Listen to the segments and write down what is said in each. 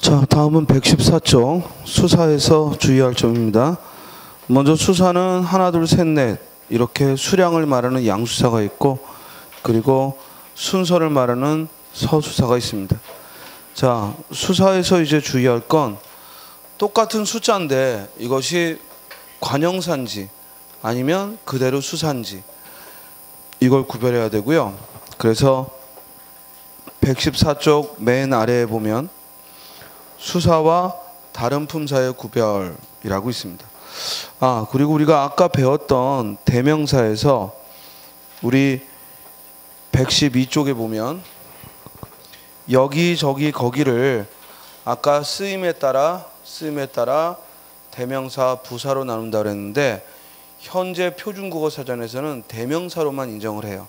자, 다음은 114쪽 수사에서 주의할 점입니다. 먼저 수사는 하나, 둘, 셋, 넷 이렇게 수량을 말하는 양수사가 있고, 그리고 순서를 말하는 서수사가 있습니다. 자, 수사에서 이제 주의할 건 똑같은 숫자인데 이것이 관형사인지 아니면 그대로 수사인지 이걸 구별해야 되고요. 그래서 114쪽 맨 아래에 보면 수사와 다른 품사의 구별이라고 있습니다. 그리고 우리가 아까 배웠던 대명사에서 우리 112쪽에 보면 여기 저기 거기를 아까 쓰임에 따라 대명사 부사로 나눈다 그랬는데, 현재 표준국어 사전에서는 대명사로만 인정을 해요.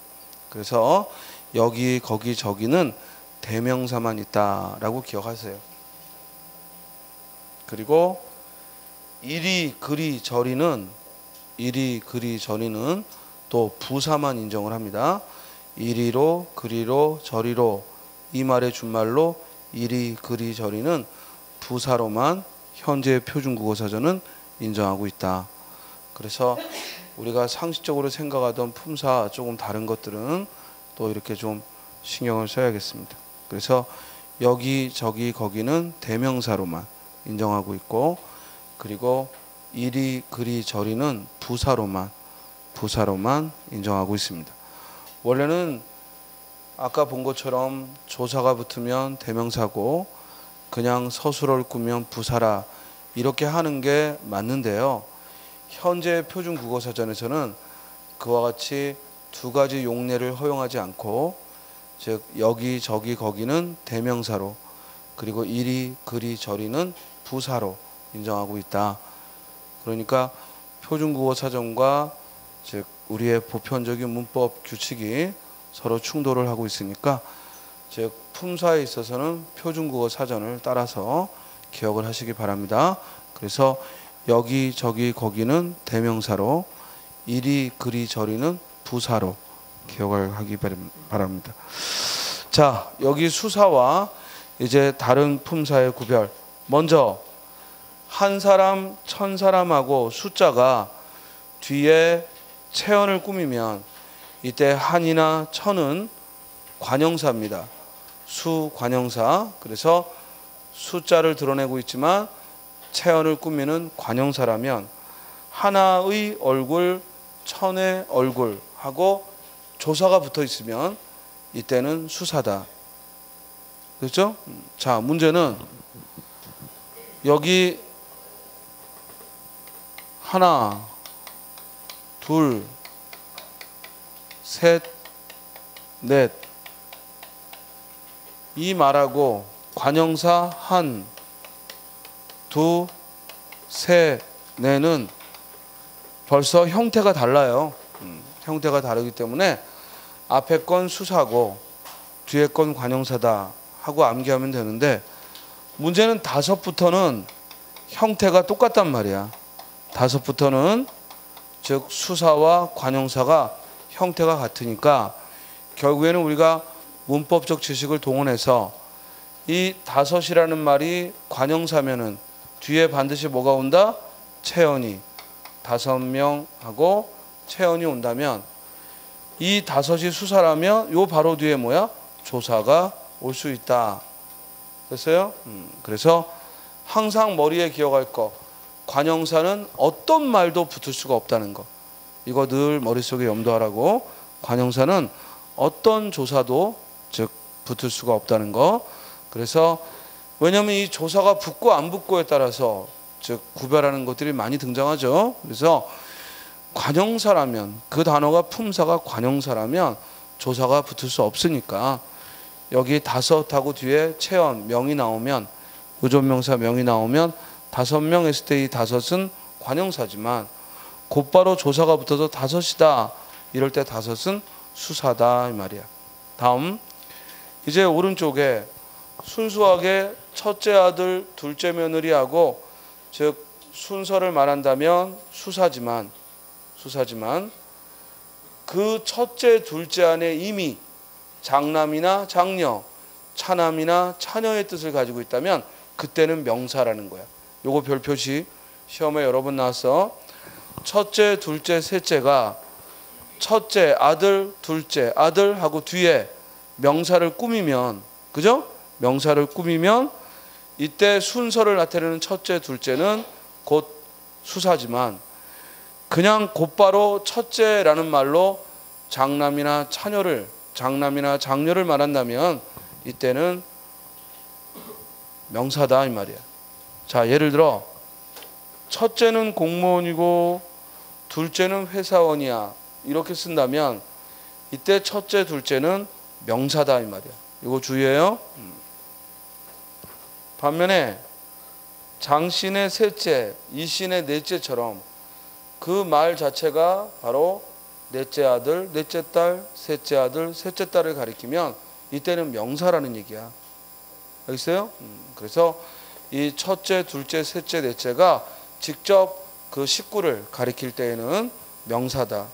그래서 여기 거기 저기는 대명사만 있다라고 기억하세요. 그리고 이리 그리 저리는 또 부사만 인정을 합니다. 이리로 그리로 저리로, 이 말의 준말로 이리 그리 저리는 부사로만 현재 표준국어 사전은 인정하고 있다. 그래서 우리가 상식적으로 생각하던 품사 조금 다른 것들은 또 이렇게 좀 신경을 써야겠습니다. 그래서 여기 저기 거기는 대명사로만 인정하고 있고, 그리고 이리 그리 저리는 부사로만 인정하고 있습니다. 원래는 아까 본 것처럼 조사가 붙으면 대명사고 그냥 서술어를 꾸면 부사라 이렇게 하는 게 맞는데요. 현재 표준국어사전에서는 그와 같이 두 가지 용례를 허용하지 않고, 즉 여기 저기 거기는 대명사로, 그리고 이리 그리 저리는 부사로 인정하고 있다. 그러니까 표준국어사전과 즉 우리의 보편적인 문법 규칙이 서로 충돌을 하고 있으니까, 즉 품사에 있어서는 표준국어사전을 따라서 기억을 하시기 바랍니다. 그래서 여기 저기 거기는 대명사로, 이리 그리 저리는 부사로 기억을 하기 바랍니다. 자, 여기 수사와 이제 다른 품사의 구별. 먼저 한 사람, 천 사람하고 숫자가 뒤에 체언을 꾸미면 이때 한이나 천은 관형사입니다. 수관형사. 그래서 숫자를 드러내고 있지만 체언을 꾸미는 관형사라면, 하나의 얼굴, 천의 얼굴 하고 조사가 붙어 있으면 이때는 수사다. 그렇죠? 자, 문제는 여기 하나, 둘, 셋, 넷 이 말하고 관형사 한, 두, 셋, 넷은 벌써 형태가 달라요. 형태가 다르기 때문에 앞에 건 수사고 뒤에 건 관형사다 하고 암기하면 되는데, 문제는 다섯부터는 형태가 똑같단 말이야. 다섯부터는 즉 수사와 관형사가 형태가 같으니까 결국에는 우리가 문법적 지식을 동원해서 이 다섯이라는 말이 관형사면은 뒤에 반드시 뭐가 온다? 체언이. 5명 하고 체언이 온다면, 이 다섯이 수사라면 요 바로 뒤에 뭐야? 조사가 올 수 있다. 됐어요? 그래서 항상 머리에 기억할 거, 관형사는 어떤 말도 붙을 수가 없다는 거. 이거 늘 머릿속에 염두하라고. 관형사는 어떤 조사도 즉 붙을 수가 없다는 거. 그래서 왜냐하면 이 조사가 붙고 안 붙고에 따라서 즉 구별하는 것들이 많이 등장하죠. 그래서 관형사라면, 그 단어가 품사가 관형사라면 조사가 붙을 수 없으니까, 여기 다섯하고 뒤에 체언 명이 나오면, 의존명사 명이 나오면 5명 했을 때 이 다섯은 관형사지만 곧바로 조사가 붙어서 다섯이다 이럴 때 다섯은 수사다 이 말이야. 다음 이제 오른쪽에 순수하게 첫째 아들, 둘째 며느리하고 즉 순서를 말한다면 수사지만 그 첫째, 둘째 안에 이미 장남이나 장녀, 차남이나 차녀의 뜻을 가지고 있다면 그때는 명사라는 거야. 요거 별표시 시험에 여러 번 나왔어. 첫째, 둘째, 셋째가 첫째 아들, 둘째 아들 하고 뒤에 명사를 꾸미면, 그죠? 명사를 꾸미면 이때 순서를 나타내는 첫째, 둘째는 곧 수사지만 그냥 곧바로 첫째라는 말로 장남이나 장녀를 말한다면 이때는 명사다 이 말이야. 자, 예를 들어 첫째는 공무원이고 둘째는 회사원이야 이렇게 쓴다면 이때 첫째, 둘째는 명사다 이 말이야. 이거 주의해요. 반면에 장신의 셋째, 이신의 넷째처럼 그 말 자체가 바로 넷째 아들, 넷째 딸, 셋째 아들, 셋째 딸을 가리키면 이때는 명사라는 얘기야. 알겠어요? 그래서 이 첫째, 둘째, 셋째, 넷째가 직접 그 식구를 가리킬 때에는 명사다.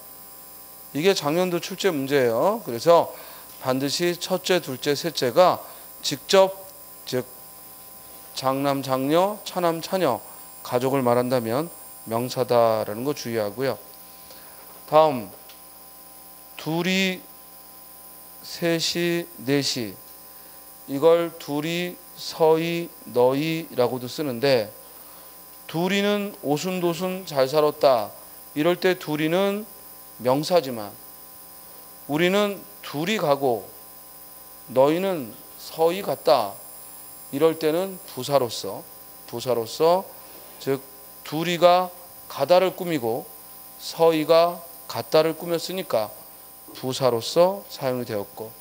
이게 작년도 출제 문제예요. 그래서 반드시 첫째, 둘째, 셋째가 직접 즉 장남, 장녀, 차남, 차녀 가족을 말한다면 명사다라는 거 주의하고요. 다음 둘이, 셋이, 넷이 이걸 둘이, 서이, 너희라고도 쓰는데 둘이는 오순도순 잘 살았다 이럴 때 둘이는 명사지만 우리는 둘이 가고 너희는 서이 갔다 이럴 때는 부사로서 즉 둘이가 가다를 꾸미고 서이가 갔다를 꾸몄으니까 부사로서 사용이 되었고,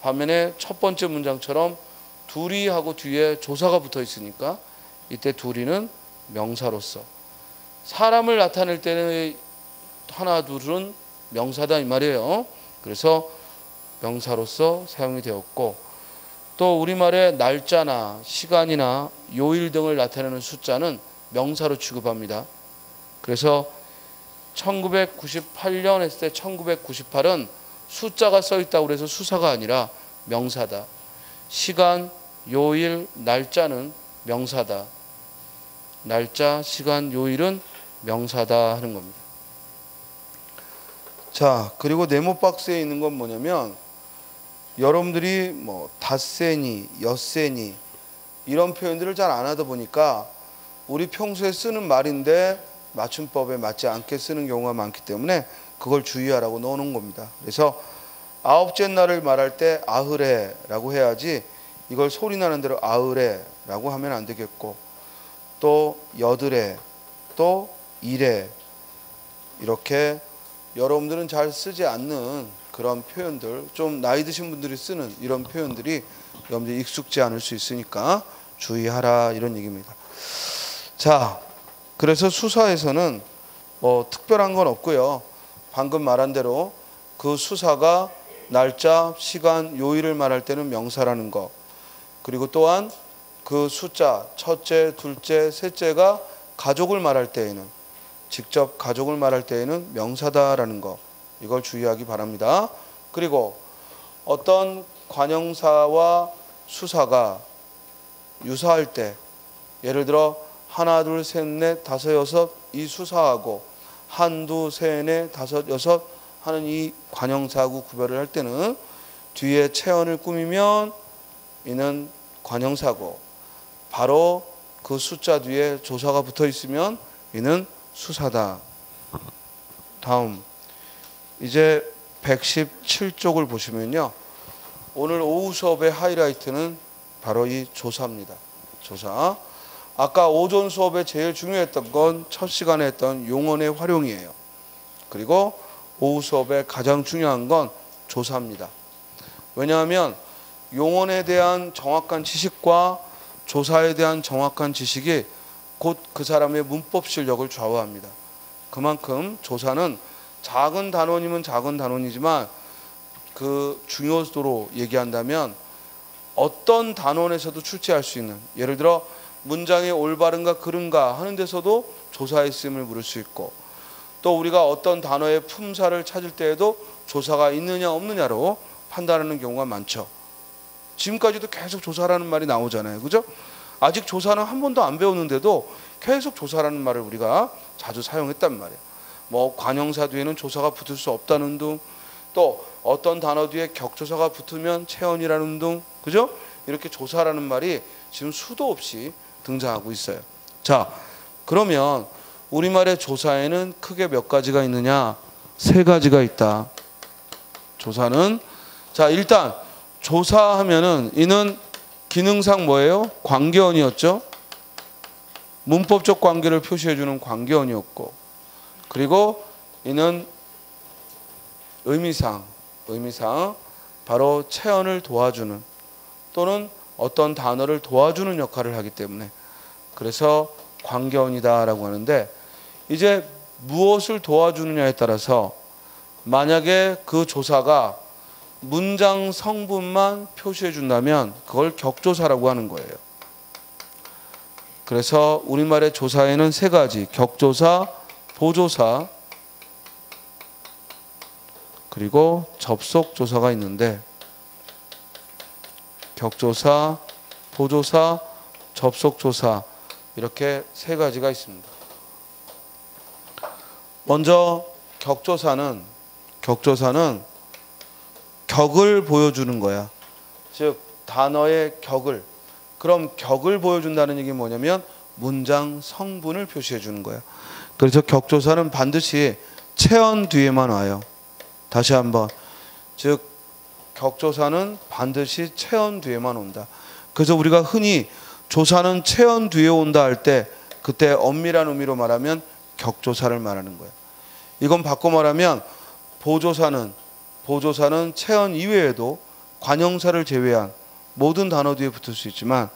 반면에 첫 번째 문장처럼 둘이 하고 뒤에 조사가 붙어 있으니까 이때 둘이는 명사로서, 사람을 나타낼 때는 하나 둘은 명사다 이 말이에요. 그래서 명사로서 사용이 되었고, 또 우리말의 날짜나 시간이나 요일 등을 나타내는 숫자는 명사로 취급합니다. 그래서 1998년 했을 때 1998은 숫자가 써 있다고 그래서 수사가 아니라 명사다. 시간, 요일, 날짜는 명사다. 날짜, 시간, 요일은 명사다 하는 겁니다. 자, 그리고 네모 박스에 있는 건 뭐냐면 여러분들이 뭐 닷새니, 엿새니 이런 표현들을 잘 안 하다 보니까 우리 평소에 쓰는 말인데 맞춤법에 맞지 않게 쓰는 경우가 많기 때문에 그걸 주의하라고 넣어놓은 겁니다. 그래서 아홉째 날을 말할 때 아흐레라고 해야지 이걸 소리나는 대로 아흐레라고 하면 안 되겠고, 또 여드레, 또 이레 이렇게 여러분들은 잘 쓰지 않는 그런 표현들, 좀 나이 드신 분들이 쓰는 이런 표현들이 여러분들이 익숙지 않을 수 있으니까 주의하라 이런 얘기입니다. 자, 그래서 수사에서는 뭐 특별한 건 없고요. 방금 말한 대로 그 수사가 날짜, 시간, 요일을 말할 때는 명사라는 거, 그리고 또한 그 숫자 첫째, 둘째, 셋째가 가족을 말할 때에는, 직접 가족을 말할 때에는 명사다라는 거, 이걸 주의하기 바랍니다. 그리고 어떤 관형사와 수사가 유사할 때, 예를 들어 하나, 둘, 셋, 넷, 다섯, 여섯 이 수사하고 한두, 셋, 넷, 다섯, 여섯 하는 이 관형사하고 구별을 할 때는 뒤에 체언을 꾸미면 이는 관형사고, 바로 그 숫자 뒤에 조사가 붙어 있으면 이는 수사다. 다음 이제 117쪽을 보시면요, 오늘 오후 수업의 하이라이트는 바로 이 조사입니다. 조사. 아까 오전 수업에 제일 중요했던 건 첫 시간에 했던 용언의 활용이에요. 그리고 오후 수업에 가장 중요한 건 조사입니다. 왜냐하면 용언에 대한 정확한 지식과 조사에 대한 정확한 지식이 곧 그 사람의 문법 실력을 좌우합니다. 그만큼 조사는 작은 단원이면 작은 단원이지만 그 중요도로 얘기한다면 어떤 단원에서도 출제할 수 있는, 예를 들어 문장이 올바른가 그른가 하는 데서도 조사의 쓰임을 물을 수 있고, 또 우리가 어떤 단어의 품사를 찾을 때에도 조사가 있느냐 없느냐로 판단하는 경우가 많죠. 지금까지도 계속 조사라는 말이 나오잖아요. 그죠? 아직 조사는 한 번도 안 배웠는데도 계속 조사라는 말을 우리가 자주 사용했단 말이에요. 뭐 관형사 뒤에는 조사가 붙을 수 없다는 등, 또 어떤 단어 뒤에 격조사가 붙으면 체언이라는 등, 그죠? 이렇게 조사라는 말이 지금 수도 없이 등장하고 있어요. 자, 그러면 우리말의 조사에는 크게 몇 가지가 있느냐? 세 가지가 있다. 조사는, 자, 일단 조사하면은 이는 기능상 뭐예요? 관계어이었죠. 문법적 관계를 표시해주는 관계어이었고, 그리고 이는 의미상 바로 체언을 도와주는 또는 어떤 단어를 도와주는 역할을 하기 때문에 그래서 관계어이다라고 하는데, 이제 무엇을 도와주느냐에 따라서 만약에 그 조사가 문장 성분만 표시해 준다면 그걸 격조사라고 하는 거예요. 그래서 우리말의 조사에는 세 가지, 격조사, 보조사, 그리고 접속조사가 있는데, 격조사, 보조사, 접속조사, 이렇게 세 가지가 있습니다. 먼저 격조사는 격을 보여주는 거야. 즉 단어의 격을. 그럼 격을 보여준다는 얘기 뭐냐면 문장 성분을 표시해 주는 거야. 그래서 격조사는 반드시 체언 뒤에만 와요. 다시 한번, 즉 격조사는 반드시 체언 뒤에만 온다. 그래서 우리가 흔히 조사는 체언 뒤에 온다 할 때 그때 엄밀한 의미로 말하면 격조사를 말하는 거예요. 이건 바꿔 말하면 보조사는 체언 이외에도 관형사를 제외한 모든 단어 뒤에 붙을 수 있지만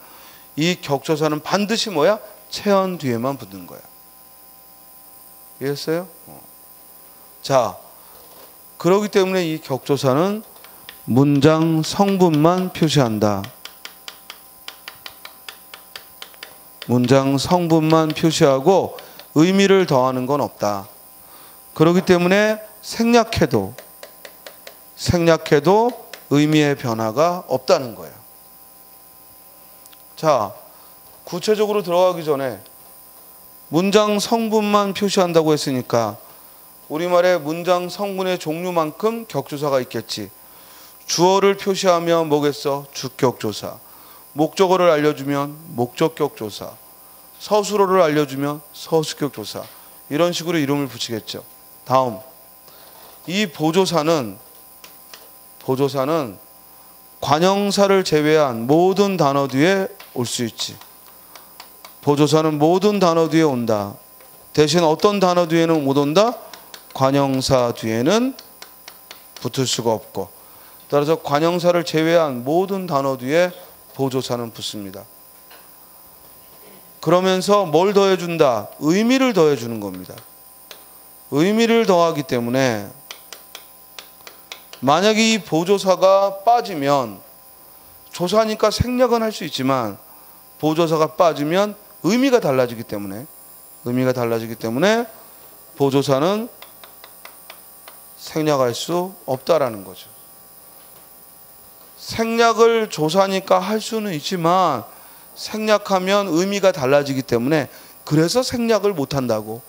이 격조사는 반드시 뭐야? 체언 뒤에만 붙는 거야. 이해했어요? 자, 그렇기 때문에 이 격조사는 문장 성분만 표시한다. 문장 성분만 표시하고 의미를 더하는 건 없다. 그렇기 때문에 생략해도 의미의 변화가 없다는 거예요. 자, 구체적으로 들어가기 전에 문장 성분만 표시한다고 했으니까 우리말의 문장 성분의 종류만큼 격조사가 있겠지. 주어를 표시하면 뭐겠어? 주격조사. 목적어를 알려주면 목적격조사. 서술어를 알려주면 서술격조사. 이런 식으로 이름을 붙이겠죠. 다음, 이 보조사는 관형사를 제외한 모든 단어 뒤에 올 수 있지. 보조사는 모든 단어 뒤에 온다. 대신 어떤 단어 뒤에는 못 온다? 관형사 뒤에는 붙을 수가 없고, 따라서 관형사를 제외한 모든 단어 뒤에 보조사는 붙습니다. 그러면서 뭘 더해준다? 의미를 더해주는 겁니다. 의미를 더하기 때문에 만약에 이 보조사가 빠지면, 조사니까 생략은 할 수 있지만 보조사가 빠지면 의미가 달라지기 때문에 보조사는 생략할 수 없다라는 거죠. 생략을 조사니까 할 수는 있지만 생략하면 의미가 달라지기 때문에 그래서 생략을 못한다고.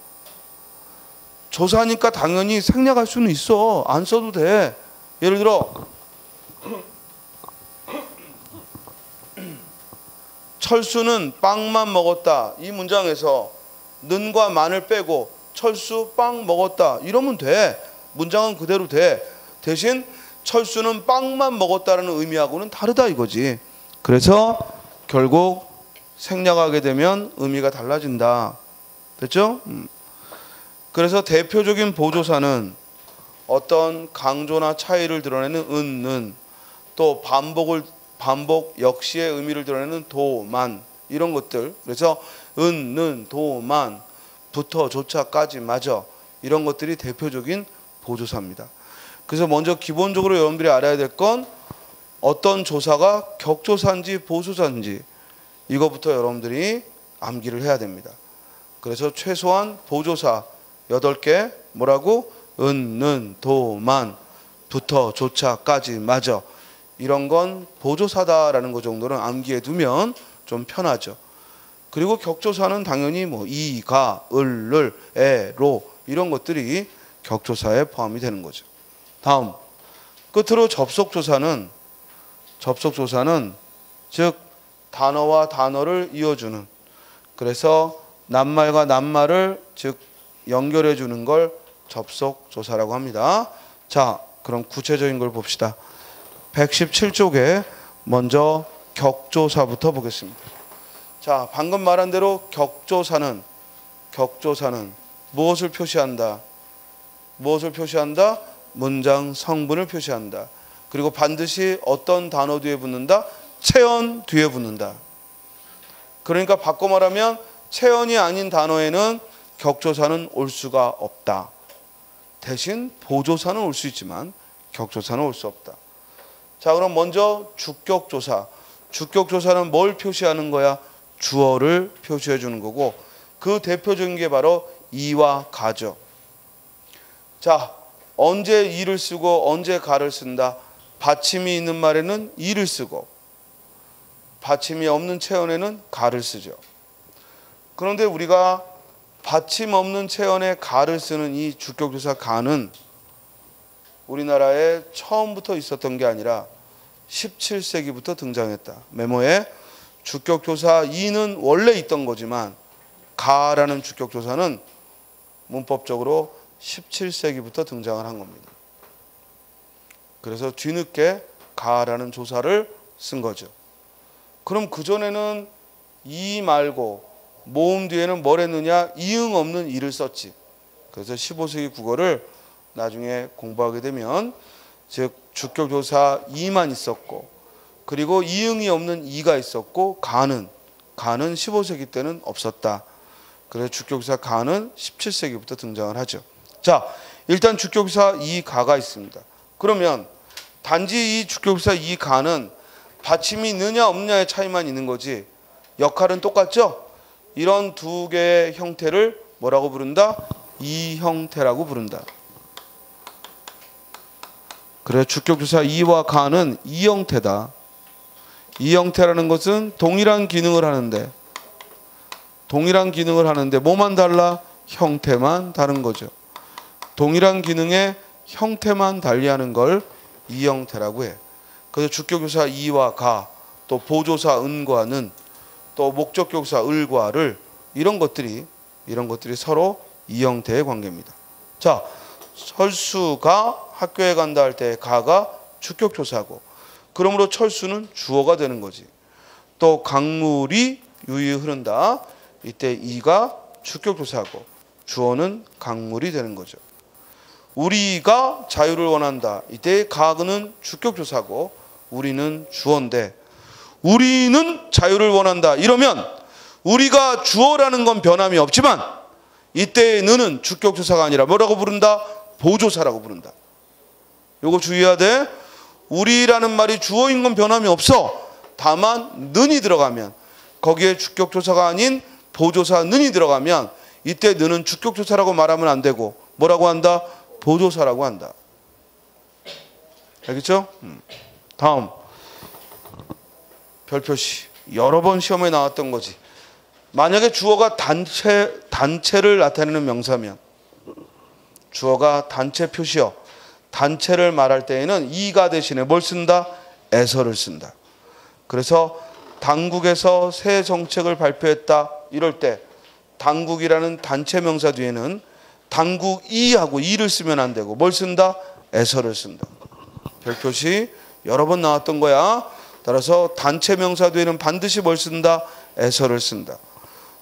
조사니까 당연히 생략할 수는 있어. 안 써도 돼. 예를 들어 철수는 빵만 먹었다. 이 문장에서 는과 만을 빼고 철수 빵 먹었다 이러면 돼. 문장은 그대로 돼. 대신 철수는 빵만 먹었다는 의미하고는 다르다 이거지. 그래서 결국 생략하게 되면 의미가 달라진다. 됐죠? 그래서 대표적인 보조사는 어떤 강조나 차이를 드러내는 은, 또 반복 역시의 의미를 드러내는 도, 만, 이런 것들. 그래서 은, 는, 도, 만, 부터, 조차까지, 마저, 이런 것들이 대표적인 보조사입니다. 그래서 먼저 기본적으로 여러분들이 알아야 될 건 어떤 조사가 격조사인지 보조사인지 이거부터 여러분들이 암기를 해야 됩니다. 그래서 최소한 보조사 8개 뭐라고? 은, 는, 도, 만, 부터, 조차까지, 마저, 이런 건 보조사다라는 것 정도는 암기해 두면 좀 편하죠. 그리고 격조사는 당연히 뭐 이, 가, 을, 에, 로 이런 것들이 격조사에 포함이 되는 거죠. 다음 끝으로 접속조사는 즉 단어와 단어를 이어주는, 그래서 낱말과 낱말을 즉 연결해 주는 걸 접속조사라고 합니다. 자, 그럼 구체적인 걸 봅시다. 117쪽에 먼저 격조사부터 보겠습니다. 자, 방금 말한 대로 격조사는 무엇을 표시한다? 문장 성분을 표시한다. 그리고 반드시 어떤 단어 뒤에 붙는다? 체언 뒤에 붙는다. 그러니까 바꿔 말하면 체언이 아닌 단어에는 격조사는 올 수가 없다. 대신 보조사는 올 수 있지만 격조사는 올 수 없다. 자, 그럼 먼저 주격조사. 주격조사는 뭘 표시하는 거야? 주어를 표시해 주는 거고, 그 대표적인 게 바로 이와 가죠. 자, 언제 이를 쓰고 언제 가를 쓴다? 받침이 있는 말에는 이를 쓰고 받침이 없는 체언에는 가를 쓰죠. 그런데 우리가 받침 없는 체언에 가를 쓰는 이 주격조사 가는 우리나라에 처음부터 있었던 게 아니라 17세기부터 등장했다. 메모에 주격조사 이는 원래 있던 거지만 가라는 주격조사는 문법적으로 17세기부터 등장을 한 겁니다. 그래서 뒤늦게 가라는 조사를 쓴 거죠. 그럼 그전에는 이 말고 모음 뒤에는 뭘 했느냐? 이응 없는 이를 썼지. 그래서 15세기 국어를 나중에 공부하게 되면 즉 주격조사 이만 있었고, 그리고 이응이 없는 이가 있었고, 가는 15세기 때는 없었다. 그래서 주격조사 가는 17세기부터 등장을 하죠. 자, 일단 주격조사 이 가가 있습니다. 그러면 단지 이 주격조사 이 가는 받침이 있느냐 없느냐의 차이만 있는 거지 역할은 똑같죠? 이런 두 개의 형태를 뭐라고 부른다? 이 형태라고 부른다. 그래, 주격조사 이와 가는 이 형태다. 이 형태라는 것은 동일한 기능을 하는데 뭐만 달라? 형태만 다른 거죠. 동일한 기능의 형태만 달리하는 걸 이 형태라고 해. 그래서 주격조사 이와 가, 또 보조사 은과 는, 또 목적격사 을과 를, 이런 것들이 서로 이 형태의 관계입니다. 자, 철수가 학교에 간다 할 때 가가 주격조사고, 그러므로 철수는 주어가 되는 거지. 또 강물이 유유히 흐른다, 이때 이가 주격조사고 주어는 강물이 되는 거죠. 우리가 자유를 원한다, 이때 가는 주격조사고 우리는 주어인데, 우리는 자유를 원한다 이러면 우리가 주어라는 건 변함이 없지만 이때의 는은 주격조사가 아니라 뭐라고 부른다? 보조사라고 부른다. 요거 주의해야 돼. 우리라는 말이 주어인 건 변함이 없어. 다만 는이 들어가면, 거기에 주격조사가 아닌 보조사 는이 들어가면 이때 는은 주격조사라고 말하면 안 되고 뭐라고 한다? 보조사라고 한다. 알겠죠? 다음 별표시. 여러 번 시험에 나왔던 거지. 만약에 주어가 단체를 나타내는 명사면, 주어가 단체 표시어, 단체를 말할 때에는 이가 대신에 뭘 쓴다? 에서를 쓴다. 그래서 당국에서 새 정책을 발표했다 이럴 때 당국이라는 단체 명사 뒤에는 당국이하고 이를 쓰면 안 되고 뭘 쓴다? 에서를 쓴다. 별표시 여러 번 나왔던 거야. 따라서 단체 명사 뒤에는 반드시 뭘 쓴다? 에서를 쓴다.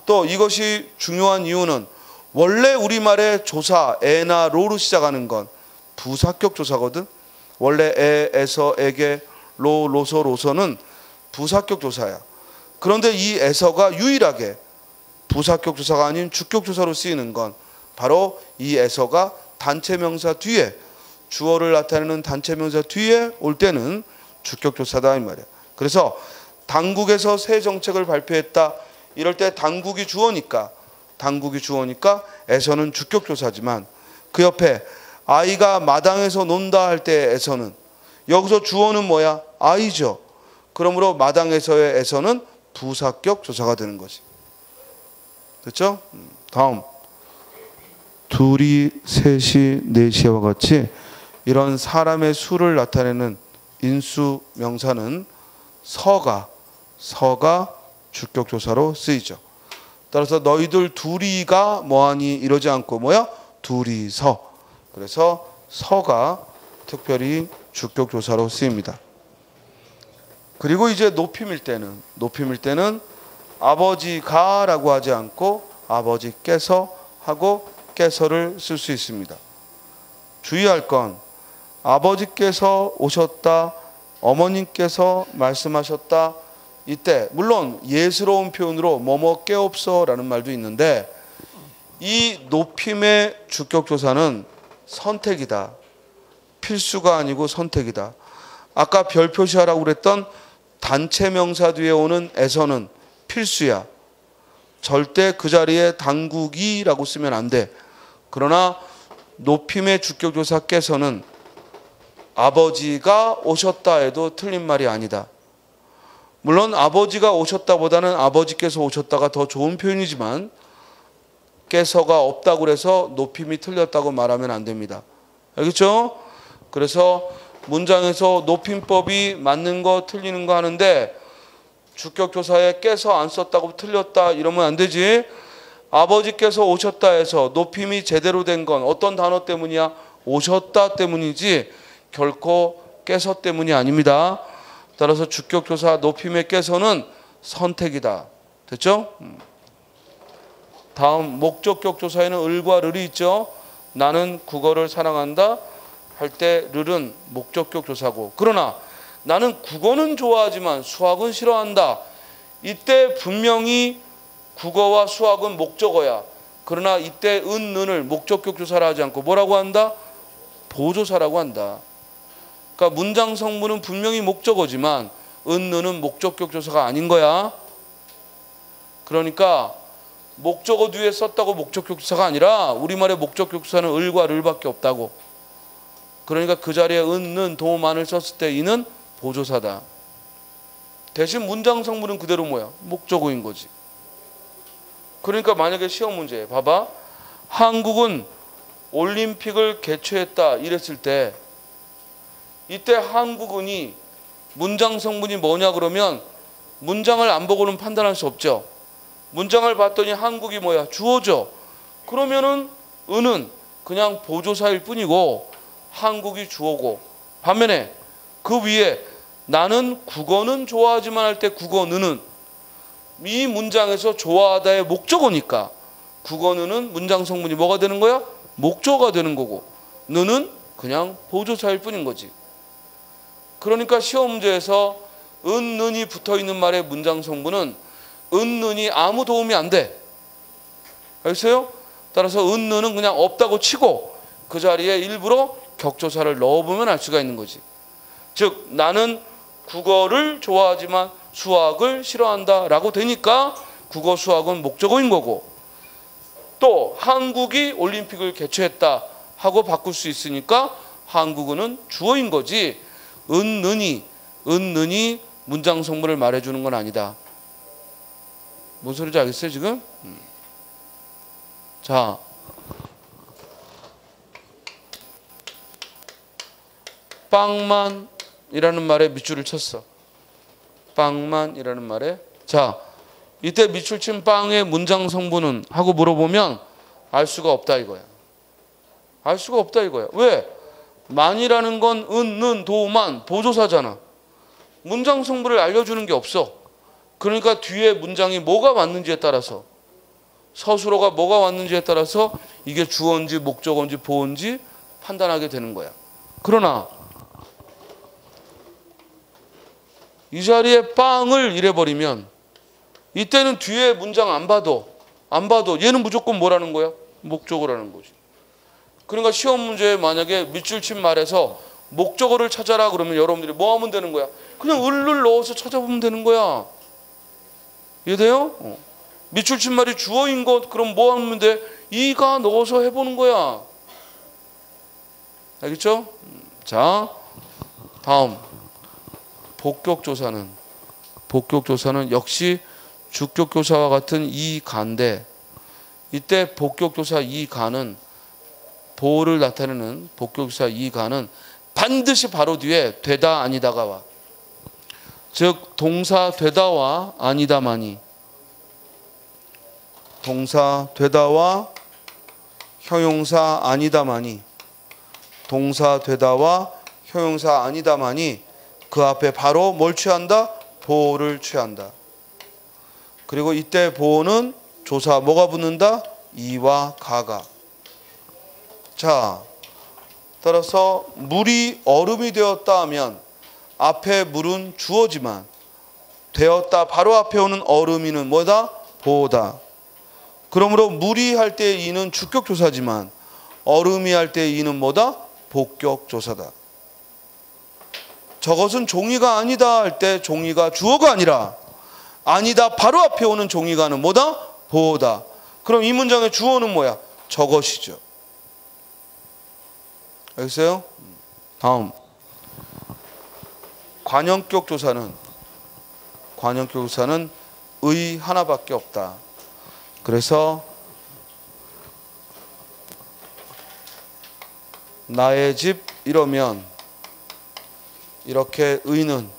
또 이것이 중요한 이유는 원래 우리말의 조사 에나 로로 시작하는 건 부사격 조사거든. 원래 에, 에서, 에게, 로, 로서, 로서는 부사격 조사야. 그런데 이 에서가 유일하게 부사격 조사가 아닌 주격 조사로 쓰이는 건 바로 이 에서가 단체 명사 뒤에, 주어를 나타내는 단체 명사 뒤에 올 때는 주격 조사다 이 말이야. 그래서 당국에서 새 정책을 발표했다 이럴 때 당국이 주어니까 에서는 주격 조사지만, 그 옆에 아이가 마당에서 논다 할 때 에서는, 여기서 주어는 뭐야? 아이죠. 그러므로 마당에서의 에서는 부사격 조사가 되는 거지. 됐죠? 다음. 둘이, 셋이, 넷이와 같이 이런 사람의 수를 나타내는 인수 명사는 서가 주격 조사로 쓰이죠. 따라서 너희들 둘이가 뭐하니 이러지 않고 뭐야? 둘이서. 그래서 서가 특별히 주격 조사로 쓰입니다. 그리고 이제 높임일 때는 아버지가라고 하지 않고 아버지께서 하고 께서를 쓸 수 있습니다. 주의할 건 아버지께서 오셨다, 어머님께서 말씀하셨다, 이때 물론 예스러운 표현으로 뭐뭐 깨없어라는 말도 있는데 이 높임의 주격조사는 선택이다. 필수가 아니고 선택이다. 아까 별 표시하라고 그랬던 단체 명사 뒤에 오는 에서는 필수야. 절대 그 자리에 당국이라고 쓰면 안 돼. 그러나 높임의 주격조사께서는 아버지가 오셨다 해도 틀린 말이 아니다. 물론 아버지가 오셨다보다는 아버지께서 오셨다가 더 좋은 표현이지만 께서가 없다고 해서 높임이 틀렸다고 말하면 안 됩니다. 알겠죠? 그래서 문장에서 높임법이 맞는 거 틀리는 거 하는데 주격조사에 께서 안 썼다고 틀렸다 이러면 안 되지. 아버지께서 오셨다 해서 높임이 제대로 된 건 어떤 단어 때문이야? 오셨다 때문이지 결코 께서 때문이 아닙니다. 따라서 주격조사 높임의 께서는 선택이다. 됐죠? 다음 목적격 조사에는 을과 르이 있죠. 나는 국어를 사랑한다 할 때 르는 목적격 조사고, 그러나 나는 국어는 좋아하지만 수학은 싫어한다. 이때 분명히 국어와 수학은 목적어야. 그러나 이때 은, 는을 목적격 조사를 하지 않고 뭐라고 한다? 보조사라고 한다. 그러니까 문장 성분은 분명히 목적어지만 은, 는은 목적격 조사가 아닌 거야. 그러니까 목적어 뒤에 썼다고 목적격 조사가 아니라 우리말의 목적격 조사는 을과 르밖에 없다고. 그러니까 그 자리에 은, 는, 도, 만을 썼을 때 이는 보조사다. 대신 문장 성분은 그대로 뭐야? 목적어인 거지. 그러니까 만약에 시험 문제 봐봐. 한국은 올림픽을 개최했다 이랬을 때 이때 한국은이 문장 성분이 뭐냐 그러면 문장을 안 보고는 판단할 수 없죠. 문장을 봤더니 한국이 뭐야? 주어죠. 그러면은 은은 그냥 보조사일 뿐이고 한국이 주어고, 반면에 그 위에 나는 국어는 좋아하지만 할 때 국어는 이 문장에서 좋아하다의 목적어니까 국어는 문장 성분이 뭐가 되는 거야? 목적어가 되는 거고 는은 그냥 보조사일 뿐인 거지. 그러니까 시험 문제에서 은, 는이 붙어있는 말의 문장 성분은 은, 는이 아무 도움이 안 돼. 알겠어요? 따라서 은, 는은 그냥 없다고 치고 그 자리에 일부러 격조사를 넣어보면 알 수가 있는 거지. 즉 나는 국어를 좋아하지만 수학을 싫어한다 라고 되니까 국어 수학은 목적어인 거고, 또 한국이 올림픽을 개최했다 하고 바꿀 수 있으니까 한국어는 주어인 거지 은, 는이 문장 성분을 말해주는 건 아니다. 뭔 소리인지 알겠어요 지금? 자, 빵만이라는 말에 밑줄을 쳤어. 빵만이라는 말에. 자, 이때 밑줄 친 빵의 문장 성분은 하고 물어보면 알 수가 없다 이거야. 알 수가 없다 이거야. 왜? 만이라는 건 은, 는, 도, 만 보조사잖아. 문장 성분을 알려주는 게 없어. 그러니까 뒤에 문장이 뭐가 왔는지에 따라서, 서술어가 뭐가 왔는지에 따라서 이게 주어인지 목적어인지 보어인지 판단하게 되는 거야. 그러나 이 자리에 빵을 이래버리면 이때는 뒤에 문장 안 봐도 얘는 무조건 뭐라는 거야? 목적어라는 거지. 그러니까 시험 문제에 만약에 밑줄 친 말에서 목적어를 찾아라 그러면 여러분들이 뭐 하면 되는 거야? 그냥 을을 넣어서 찾아보면 되는 거야. 이해돼요? 밑줄 친 말이 주어인 것 그럼 뭐 하면 돼? 이가 넣어서 해보는 거야. 알겠죠? 자, 다음 복격조사는 복격조사는 역시 주격조사와 같은 이 가인데, 이때 복격조사 이 가는 보호를 나타내는 복격조사 이 가는 반드시 바로 뒤에 되다 아니다가 와. 즉 동사 되다와 아니다만이, 동사 되다와 형용사 아니다만이, 동사 되다와 형용사 아니다만이 그 앞에 바로 뭘 취한다? 보호를 취한다. 그리고 이때 보호는 조사 뭐가 붙는다? 이와 가가. 자, 따라서 물이 얼음이 되었다 하면 앞에 물은 주어지만 되었다 바로 앞에 오는 얼음이는 뭐다? 보호다. 그러므로 물이 할 때 이는 주격조사지만 얼음이 할 때 이는 뭐다? 복격조사다. 저것은 종이가 아니다 할 때 종이가 주어가 아니라 아니다 바로 앞에 오는 종이가는 뭐다? 보호다. 그럼 이 문장의 주어는 뭐야? 저것이죠. 알겠어요? 다음 관형격 조사는 의 하나밖에 없다. 그래서 나의 집 이러면 이렇게 의는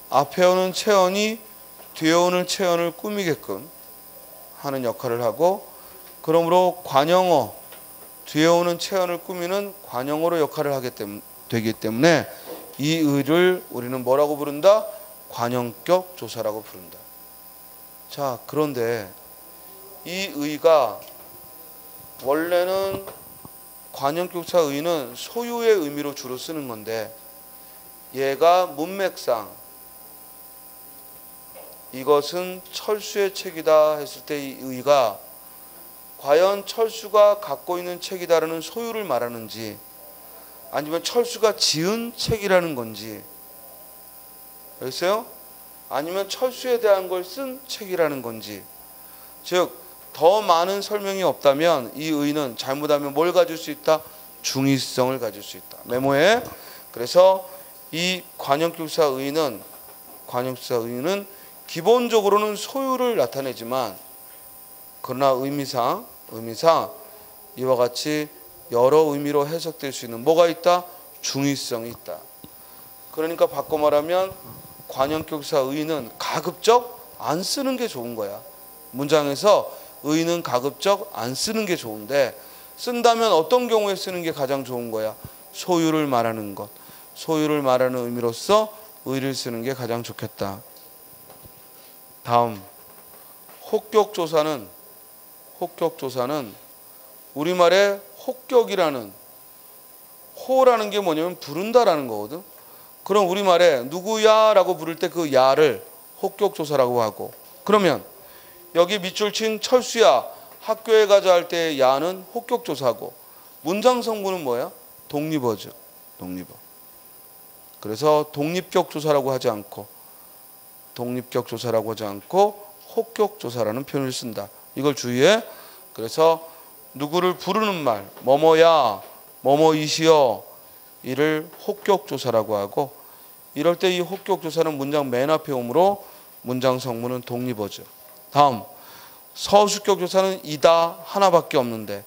앞에 오는 체언이 뒤에 오는 체언을 꾸미게끔 하는 역할을 하고, 그러므로 관형어 뒤에 오는 체언을 꾸미는 관형어로 역할을 하게 되기 때문에 이 의를 우리는 뭐라고 부른다? 관형격 조사라고 부른다. 자, 그런데 이 의가 원래는 관형격조사 의는 소유의 의미로 주로 쓰는 건데, 얘가 문맥상 이것은 철수의 책이다 했을 때 이 의가 과연 철수가 갖고 있는 책이다라는 소유를 말하는지 아니면 철수가 지은 책이라는 건지, 알겠어요? 아니면 철수에 대한 걸 쓴 책이라는 건지. 즉 더 많은 설명이 없다면 이 의는 잘못하면 뭘 가질 수 있다? 중의성을 가질 수 있다. 메모에. 그래서 이 관형격사 의는 기본적으로는 소유를 나타내지만 그러나 의미상 이와 같이 여러 의미로 해석될 수 있는 뭐가 있다? 중의성이 있다. 그러니까 바꿔 말하면 관형격사 의는 가급적 안 쓰는 게 좋은 거야. 문장에서 의는 가급적 안 쓰는 게 좋은데, 쓴다면 어떤 경우에 쓰는 게 가장 좋은 거야? 소유를 말하는 것, 소유를 말하는 의미로서 의를 쓰는 게 가장 좋겠다. 다음 혹격조사는 우리말에 혹격이라는, 호라는 게 뭐냐면 부른다라는 거거든. 그럼 우리말에 누구야 라고 부를 때 그 야를 혹격조사라고 하고, 그러면 여기 밑줄 친 철수야 학교에 가자 할 때 야는 혹격조사고, 문장 성분은 뭐야? 독립어죠. 독립어. 그래서 독립격조사라고 하지 않고 혹격조사라는 표현을 쓴다. 이걸 주의해. 그래서 누구를 부르는 말, 뭐뭐야, 뭐뭐이시여, 이를 혹격조사라고 하고, 이럴 때 이 혹격조사는 문장 맨 앞에 오므로 문장 성분은 독립어죠. 다음 서술격조사는 이다 하나밖에 없는데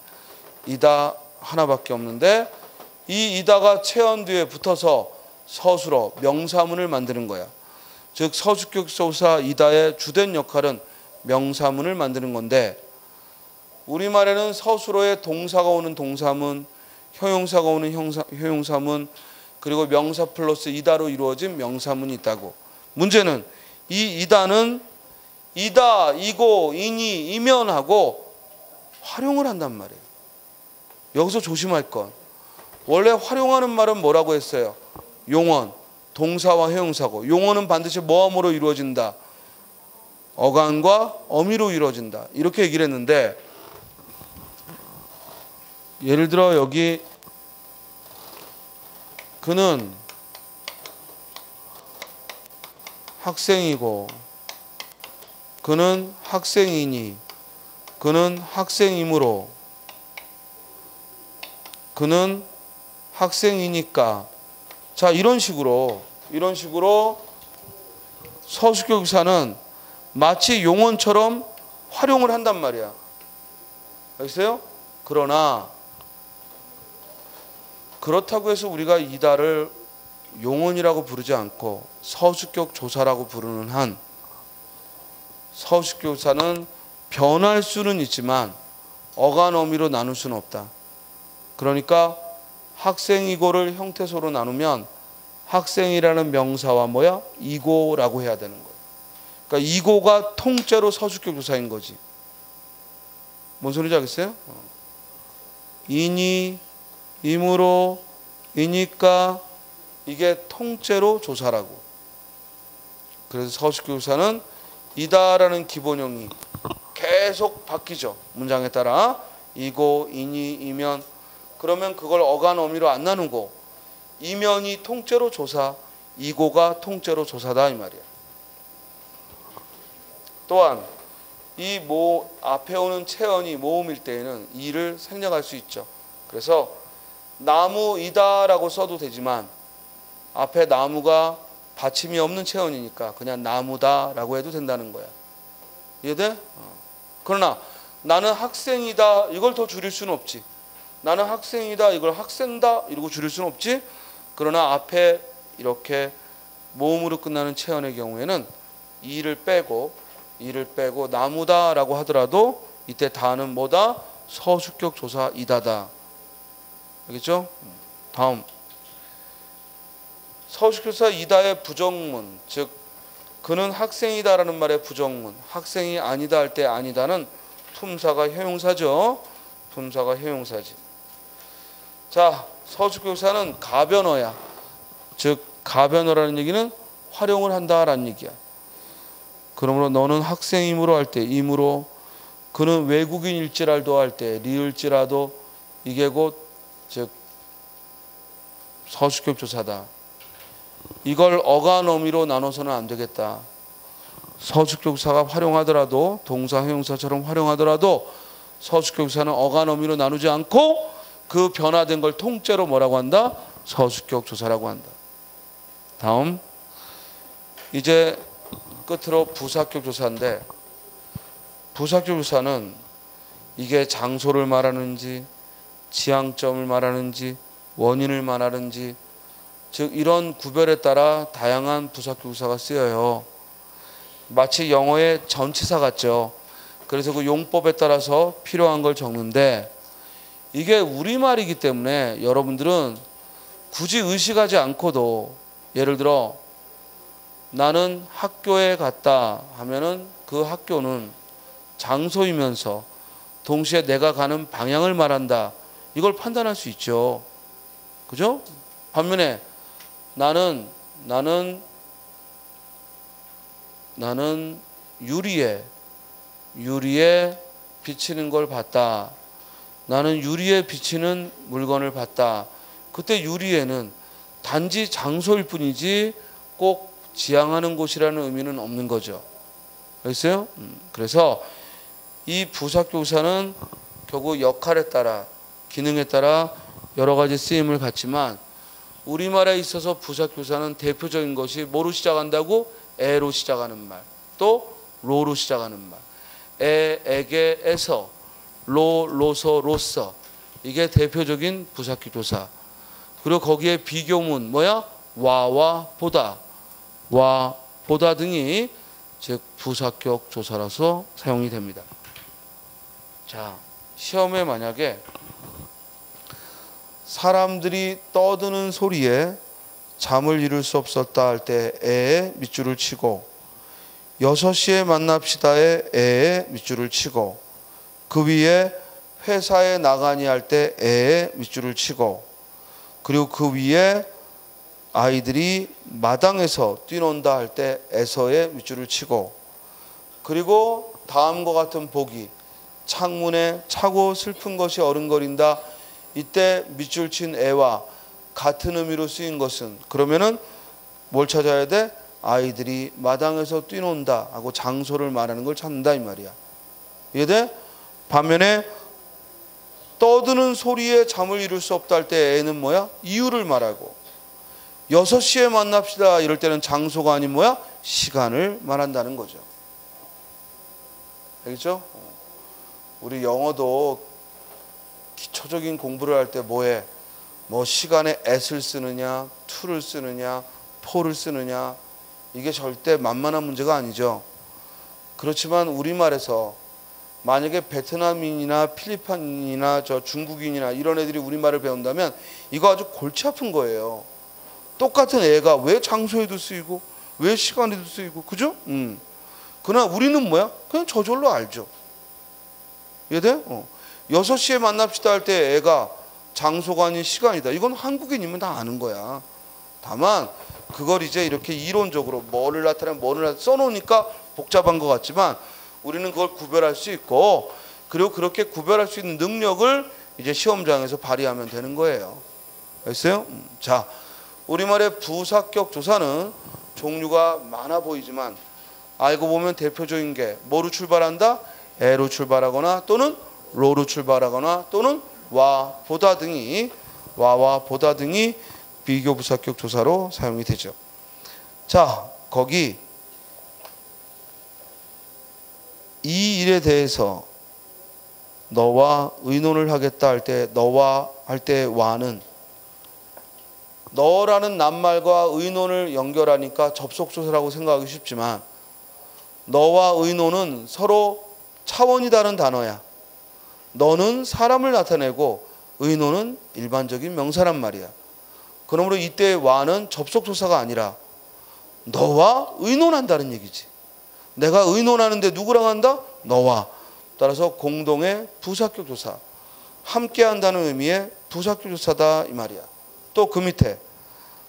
이 이다가 체언 뒤에 붙어서 서술어 명사문을 만드는 거야. 즉 서술격조사 이다의 주된 역할은 명사문을 만드는 건데, 우리말에는 서술어에 동사가 오는 동사문, 형용사가 오는 형용사문, 그리고 명사 플러스 이다로 이루어진 명사문이 있다고. 문제는 이 이다는 이다, 이고, 이니, 이면하고 활용을 한단 말이에요. 여기서 조심할 건, 원래 활용하는 말은 뭐라고 했어요? 용언, 동사와 형용사고, 용언은 반드시 뭐함으로 이루어진다? 어간과 어미로 이루어진다. 이렇게 얘기를 했는데, 예를 들어 여기 그는 학생이고, 그는 학생이니, 그는 학생이므로, 그는 학생이니까. 자, 이런 식으로 이런 식으로 서술격 유사는 마치 용언처럼 활용을 한단 말이야. 알겠어요? 그러나 그렇다고 해서 우리가 이다를 용언이라고 부르지 않고 서술격 조사라고 부르는 한 서술격 조사는 변할 수는 있지만 어간 어미로 나눌 수는 없다. 그러니까 학생이고를 형태소로 나누면 학생이라는 명사와 뭐야? 이고라고 해야 되는 거예요. 그러니까 이고가 통째로 서술격 조사인 거지. 뭔 소리인지 알겠어요? 이니, 이므로, 이니까 이게 통째로 조사라고. 그래서 서술격 조사는 이다라는 기본형이 계속 바뀌죠. 문장에 따라 이고, 이니, 이면. 그러면 그걸 어간 어미로 안 나누고 이면이 통째로 조사, 이고가 통째로 조사다 이 말이야. 또한 이 앞에 오는 체언이 모음일 때에는 이를 생략할 수 있죠. 그래서 나무이다라고 써도 되지만 앞에 나무가 받침이 없는 체언이니까 그냥 나무다라고 해도 된다는 거야. 이해돼? 그러나 나는 학생이다 이걸 더 줄일 수는 없지. 나는 학생이다 이걸 학생다 이러고 줄일 수는 없지. 그러나 앞에 이렇게 모음으로 끝나는 체언의 경우에는 이를 빼고 나무다라고 하더라도 이때 다는 뭐다? 서술격 조사 이다다. 알겠죠? 다음 서술격 조사 이다의 부정문, 즉 그는 학생이다라는 말의 부정문, 학생이 아니다 할 때 아니다는 품사가 형용사죠. 품사가 형용사지. 자, 서술격 조사는 가변어야. 즉 가변어라는 얘기는 활용을 한다라는 얘기야. 그러므로 너는 학생이므로 할 때 이므로, 그는 외국인일지라도 할 때 리을지라도, 이게 곧 즉 서술격 조사다. 이걸 어간 어미로 나눠서는 안 되겠다. 서술격 조사가 활용하더라도 동사 형용사처럼 활용하더라도 서술격 조사는 어간 어미로 나누지 않고 그 변화된 걸 통째로 뭐라고 한다? 서술격 조사라고 한다. 다음 이제 끝으로 부사격 조사인데, 부사격 조사는 이게 장소를 말하는지 지향점을 말하는지 원인을 말하는지, 즉 이런 구별에 따라 다양한 부사격 조사가 쓰여요. 마치 영어의 전치사 같죠. 그래서 그 용법에 따라서 필요한 걸 적는데, 이게 우리말이기 때문에 여러분들은 굳이 의식하지 않고도, 예를 들어 나는 학교에 갔다 하면은 그 학교는 장소이면서 동시에 내가 가는 방향을 말한다, 이걸 판단할 수 있죠. 그죠? 반면에 나는 유리에 비치는 걸 봤다. 나는 유리에 비치는 물건을 봤다. 그때 유리에는 단지 장소일 뿐이지 꼭 지향하는 곳이라는 의미는 없는 거죠. 알겠어요? 그래서 이 부사교사는 결국 역할에 따라, 기능에 따라 여러 가지 쓰임을 갖지만, 우리말에 있어서 부사교사는 대표적인 것이 뭐로 시작한다고? 에로 시작하는 말, 또 로로 시작하는 말. 에, 에게, 에서, 로, 로서, 로서. 이게 대표적인 부사격 조사. 그리고 거기에 비교문 뭐야? 와와 보다, 와, 보다 등이 즉 부사격 조사라서 사용이 됩니다. 자, 시험에 만약에 사람들이 떠드는 소리에 잠을 이룰 수 없었다 할 때 에에 밑줄을 치고, 6시에 만납시다에 에에 밑줄을 치고, 그 위에 회사에 나가니 할 때 에에 밑줄을 치고, 그리고 그 위에 아이들이 마당에서 뛰논다 할 때 에서에 밑줄을 치고, 그리고 다음과 같은 보기, 창문에 차고 슬픈 것이 어른거린다, 이때 밑줄 친 에와 같은 의미로 쓰인 것은, 그러면은 뭘 찾아야 돼? 아이들이 마당에서 뛰논다 하고 장소를 말하는 걸 찾는다 이 말이야. 이해돼? 반면에 떠드는 소리에 잠을 이룰 수 없다 할 때 에는 뭐야? 이유를 말하고, 6시에 만납시다 이럴 때는 장소가 아닌 뭐야? 시간을 말한다는 거죠. 알겠죠? 우리 영어도 기초적인 공부를 할 때 뭐해? 뭐 시간에 at을 쓰느냐, to를 쓰느냐, for를 쓰느냐, 이게 절대 만만한 문제가 아니죠. 그렇지만 우리말에서 만약에 베트남인이나 필리핀이나 저 중국인이나 이런 애들이 우리말을 배운다면 이거 아주 골치 아픈 거예요. 똑같은 애가 왜 장소에도 쓰이고 왜 시간에도 쓰이고, 그죠? 그러나 우리는 뭐야? 그냥 저절로 알죠. 이해돼? 6시에 만납시다 할 때 애가 장소가 아닌 시간이다. 이건 한국인이면 다 아는 거야. 다만 그걸 이제 이렇게 이론적으로 뭐를 나타내면 뭐를 써놓으니까 복잡한 것 같지만 우리는 그걸 구별할 수 있고, 그리고 그렇게 구별할 수 있는 능력을 이제 시험장에서 발휘하면 되는 거예요. 알겠어요? 자, 우리말의 부사격 조사는 종류가 많아 보이지만 알고 보면 대표적인 게 뭐로 출발한다? 에로 출발하거나 또는 로로 출발하거나 또는 와, 보다 등이, 와와 보다 등이 비교 부사격 조사로 사용이 되죠. 자, 거기 이 일에 대해서 너와 의논을 하겠다 할 때 너와 할 때 와는 너라는 낱말과 의논을 연결하니까 접속조사라고 생각하기 쉽지만 너와 의논은 서로 차원이 다른 단어야. 너는 사람을 나타내고 의논은 일반적인 명사란 말이야. 그러므로 이때 와는 접속조사가 아니라 너와 의논한다는 얘기지. 내가 의논하는데 누구랑 한다? 너와. 따라서 공동의 부사격 조사, 함께한다는 의미의 부사격 조사다 이 말이야. 또 그 밑에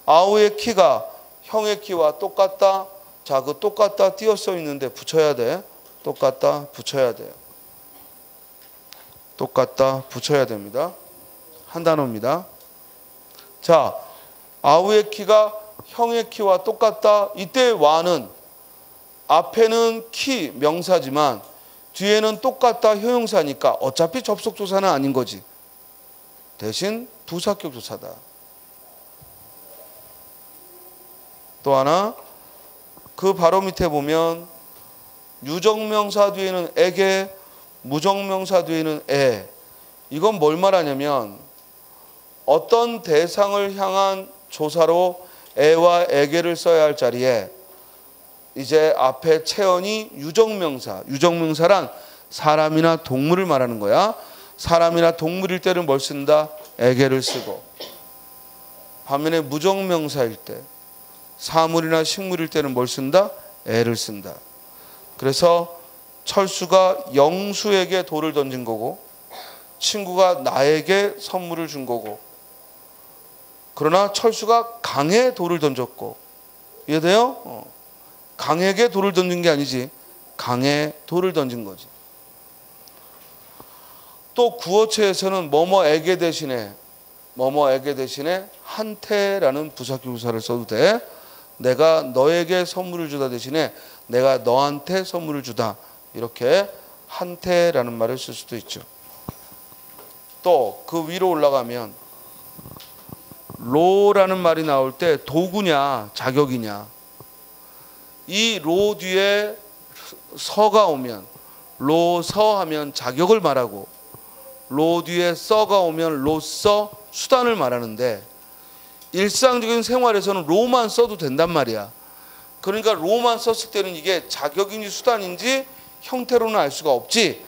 아우의 키가 형의 키와 똑같다. 자, 그 똑같다 띄어 써 있는데 붙여야 돼. 똑같다 붙여야 돼요. 똑같다 붙여야 됩니다. 한 단어입니다. 자, 아우의 키가 형의 키와 똑같다. 이때 와는 앞에는 키 명사지만 뒤에는 똑같다 효용사니까 어차피 접속조사는 아닌 거지. 대신 부사격 조사다. 또 하나, 그 바로 밑에 보면 유정명사 뒤에는 에게, 무정명사 뒤에는 에. 이건 뭘 말하냐면 어떤 대상을 향한 조사로 에와 에게를 써야 할 자리에 이제 앞에 체언이 유정명사, 유정명사란 사람이나 동물을 말하는 거야. 사람이나 동물일 때는 뭘 쓴다? 에게를 쓰고, 반면에 무정명사일 때 사물이나 식물일 때는 뭘 쓴다? 에를 쓴다. 그래서 철수가 영수에게 돌을 던진 거고 친구가 나에게 선물을 준 거고, 그러나 철수가 강에 돌을 던졌고, 이해돼요? 강에게 돌을 던진 게 아니지 강에 돌을 던진 거지. 또 구어체에서는 뭐뭐에게 대신에 한테라는 부사격 조사를 써도 돼. 내가 너에게 선물을 주다 대신에 내가 너한테 선물을 주다, 이렇게 한테라는 말을 쓸 수도 있죠. 또 그 위로 올라가면 로라는 말이 나올 때 도구냐 자격이냐, 이 로 뒤에 서가 오면 로서 하면 자격을 말하고, 로 뒤에 써가 오면 로서 수단을 말하는데 일상적인 생활에서는 로만 써도 된단 말이야. 그러니까 로만 썼을 때는 이게 자격인지 수단인지 형태로는 알 수가 없지.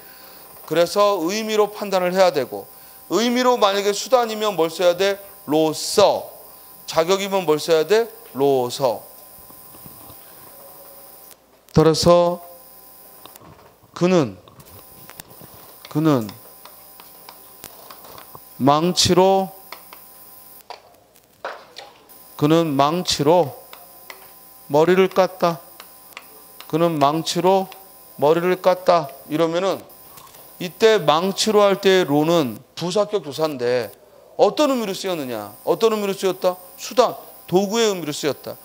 그래서 의미로 판단을 해야 되고, 의미로 만약에 수단이면 뭘 써야 돼? 로서. 자격이면 뭘 써야 돼? 로서. 따라서 그는 망치로 머리를 깠다. 그는 망치로 머리를 깠다. 이러면은 이때 망치로 할 때의 로는 부사격 조사인데 어떤 의미로 쓰였느냐? 어떤 의미로 쓰였다? 수단, 도구의 의미로 쓰였다.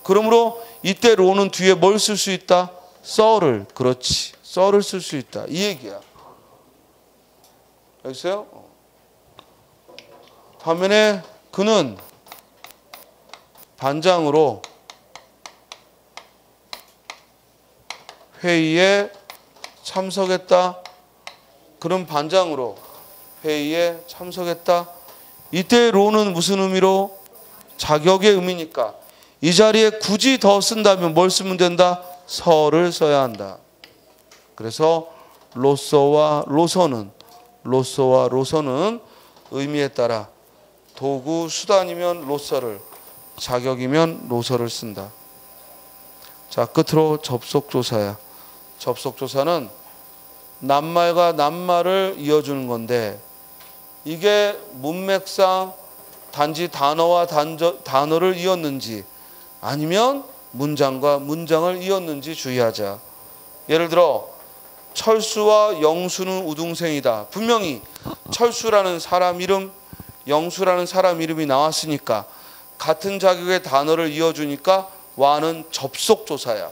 그러므로 이때 로는 뒤에 뭘 쓸 수 있다? 썰을. 그렇지. 썰을 쓸 수 있다. 이 얘기야. 알겠어요? 반면에 그는 반장으로 회의에 참석했다. 그럼 반장으로 회의에 참석했다. 이때 로는 무슨 의미로? 자격의 의미니까 이 자리에 굳이 더 쓴다면 뭘 쓰면 된다? 서를 써야 한다. 그래서 로서와 로서는 의미에 따라 도구 수단이면 로서를, 자격이면 로서를 쓴다. 자, 끝으로 접속조사야. 접속조사는 낱말과 낱말을 이어주는 건데 이게 문맥상 단지 단어와 단어를 이었는지 아니면 문장과 문장을 이었는지 주의하자. 예를 들어 철수와 영수는 우등생이다. 분명히 철수라는 사람 이름, 영수라는 사람 이름이 나왔으니까 같은 자격의 단어를 이어주니까 와는 접속조사야.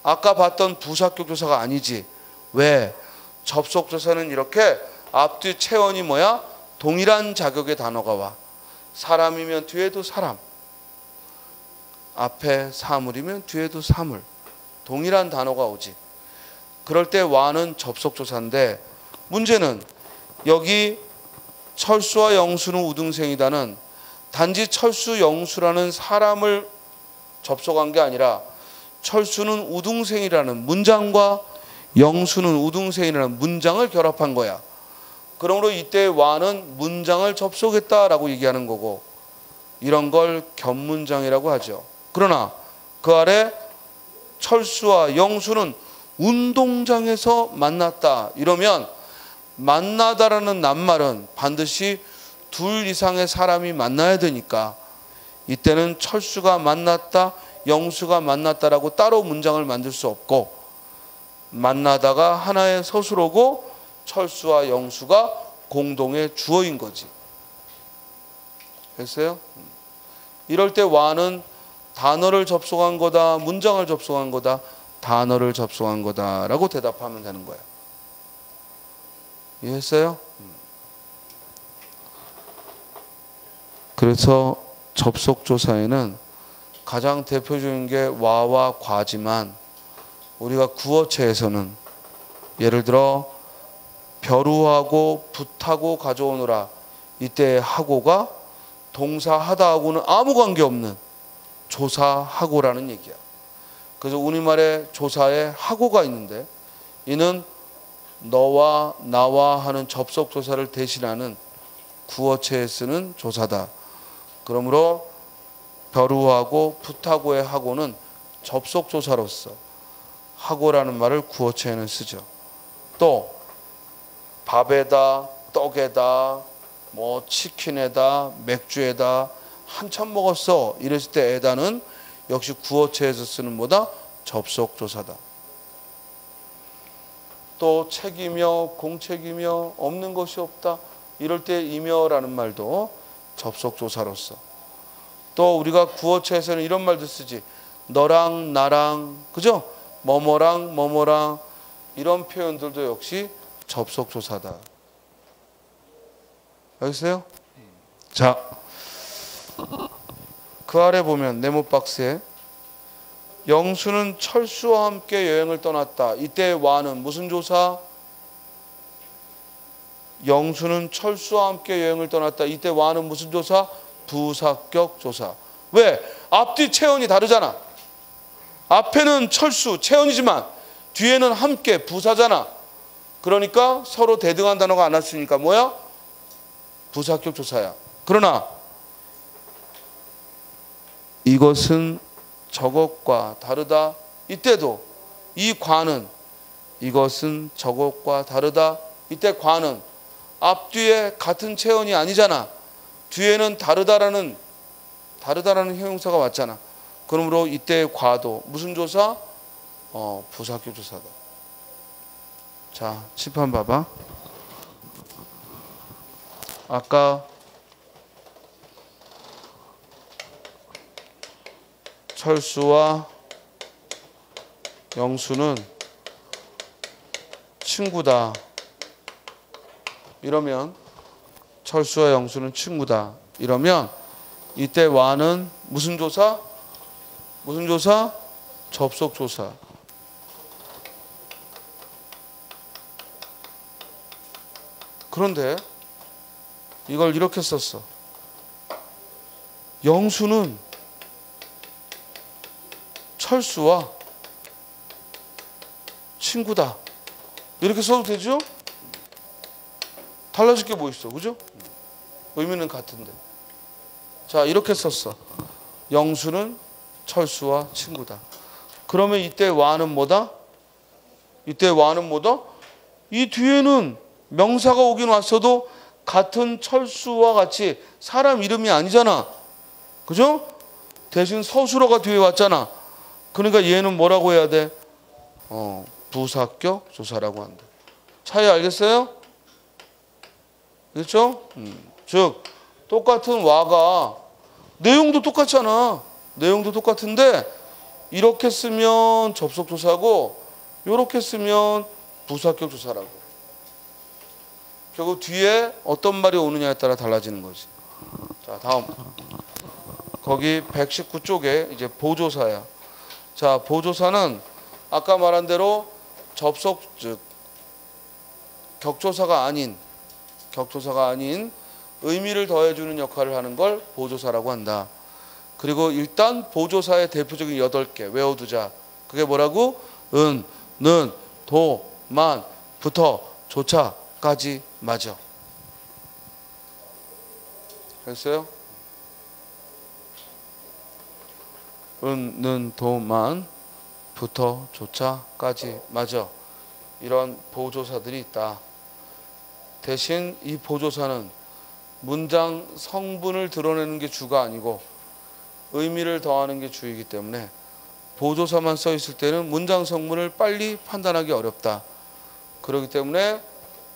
아까 봤던 부사격 조사가 아니지. 왜? 접속조사는 이렇게 앞뒤 체언이 뭐야? 동일한 자격의 단어가 와. 사람이면 뒤에도 사람, 앞에 사물이면 뒤에도 사물, 동일한 단어가 오지. 그럴 때 와는 접속조사인데 문제는 여기 철수와 영수는 우등생이다는 단지 철수, 영수라는 사람을 접속한 게 아니라 철수는 우등생이라는 문장과 영수는 우등생이라는 문장을 결합한 거야. 그러므로 이때 와는 문장을 접속했다라고 얘기하는 거고 이런 걸 겹문장이라고 하죠. 그러나 그 아래 철수와 영수는 운동장에서 만났다 이러면 만나다라는 낱말은 반드시 둘 이상의 사람이 만나야 되니까 이때는 철수가 만났다, 영수가 만났다라고 따로 문장을 만들 수 없고 만나다가 하나의 서술어고 철수와 영수가 공동의 주어인 거지. 됐어요? 이럴 때 와는 단어를 접속한 거다, 문장을 접속한 거다, 단어를 접속한 거다라고 대답하면 되는 거야. 이해했어요? 그래서 접속조사에는 가장 대표적인 게 와와 과지만 우리가 구어체에서는 예를 들어 벼루하고 붓하고 가져오느라 이때 하고가 동사하다하고는 아무 관계없는 조사하고라는 얘기야. 그래서 우리말에 조사에 하고가 있는데 이는 너와 나와 하는 접속조사를 대신하는 구어체에 쓰는 조사다. 그러므로 벼루하고 붓하고의 하고는 접속조사로서 하고라는 말을 구어체에는 쓰죠. 또 밥에다, 떡에다, 뭐 치킨에다, 맥주에다 한참 먹었어 이랬을 때 에다는 역시 구어체에서 쓰는 뭐다? 접속조사다. 또 책이며 공책이며 없는 것이 없다 이럴 때 이며라는 말도 접속조사로서. 또 우리가 구어체에서는 이런 말도 쓰지. 너랑 나랑, 그죠? 뭐뭐랑 뭐뭐랑 이런 표현들도 역시 접속조사다. 알겠어요? 자, 그 아래 보면 네모 박스에 영수는 철수와 함께 여행을 떠났다. 이때 와는 무슨 조사? 영수는 철수와 함께 여행을 떠났다. 이때 와는 무슨 조사? 부사격 조사. 왜? 앞뒤 체언이 다르잖아. 앞에는 철수, 체언이지만 뒤에는 함께 부사잖아. 그러니까 서로 대등한 단어가 안 왔으니까 뭐야? 부사격 조사야. 그러나 이것은 저것과 다르다. 이때도 이 과는 이것은 저것과 다르다. 이때 과는 앞뒤에 같은 체언이 아니잖아. 뒤에는 다르다라는 형용사가 왔잖아. 그러므로 이때 과도 무슨 조사? 부사격 조사다. 자, 칠판 봐봐. 아까 철수와 영수는 친구다. 이러면 철수와 영수는 친구다. 이러면 이때 와는 무슨 조사? 무슨 조사? 접속 조사. 그런데 이걸 이렇게 썼어. 영수는 철수와 친구다. 이렇게 써도 되죠? 달라질 게 뭐 있어, 그죠? 의미는 같은데. 자, 이렇게 썼어. 영수는 철수와 친구다. 그러면 이때 와는 뭐다? 이때 와는 뭐다? 이 뒤에는 명사가 오긴 왔어도 같은 철수와 같이 사람 이름이 아니잖아. 그죠? 대신 서술어가 뒤에 왔잖아. 그러니까 얘는 뭐라고 해야 돼? 부사격 조사라고 한다. 차이 알겠어요? 그렇죠? 즉 똑같은 와가 내용도 똑같잖아. 내용도 똑같은데 이렇게 쓰면 접속 조사고 이렇게 쓰면 부사격 조사라고. 결국 뒤에 어떤 말이 오느냐에 따라 달라지는 거지. 자, 다음. 거기 119쪽에 이제 보조사야. 자, 보조사는 아까 말한 대로 접속, 즉 격조사가 아닌 의미를 더해주는 역할을 하는 걸 보조사라고 한다. 그리고 일단 보조사의 대표적인 8개 외워두자. 그게 뭐라고? 은, 는, 도, 만, 부터, 조차까지 맞아. 됐어요? 은, 는, 도, 만, 부터, 조차까지 맞아. 이런 보조사들이 있다. 대신 이 보조사는 문장 성분을 드러내는 게 주가 아니고 의미를 더하는 게 주이기 때문에 보조사만 써 있을 때는 문장 성분을 빨리 판단하기 어렵다. 그렇기 때문에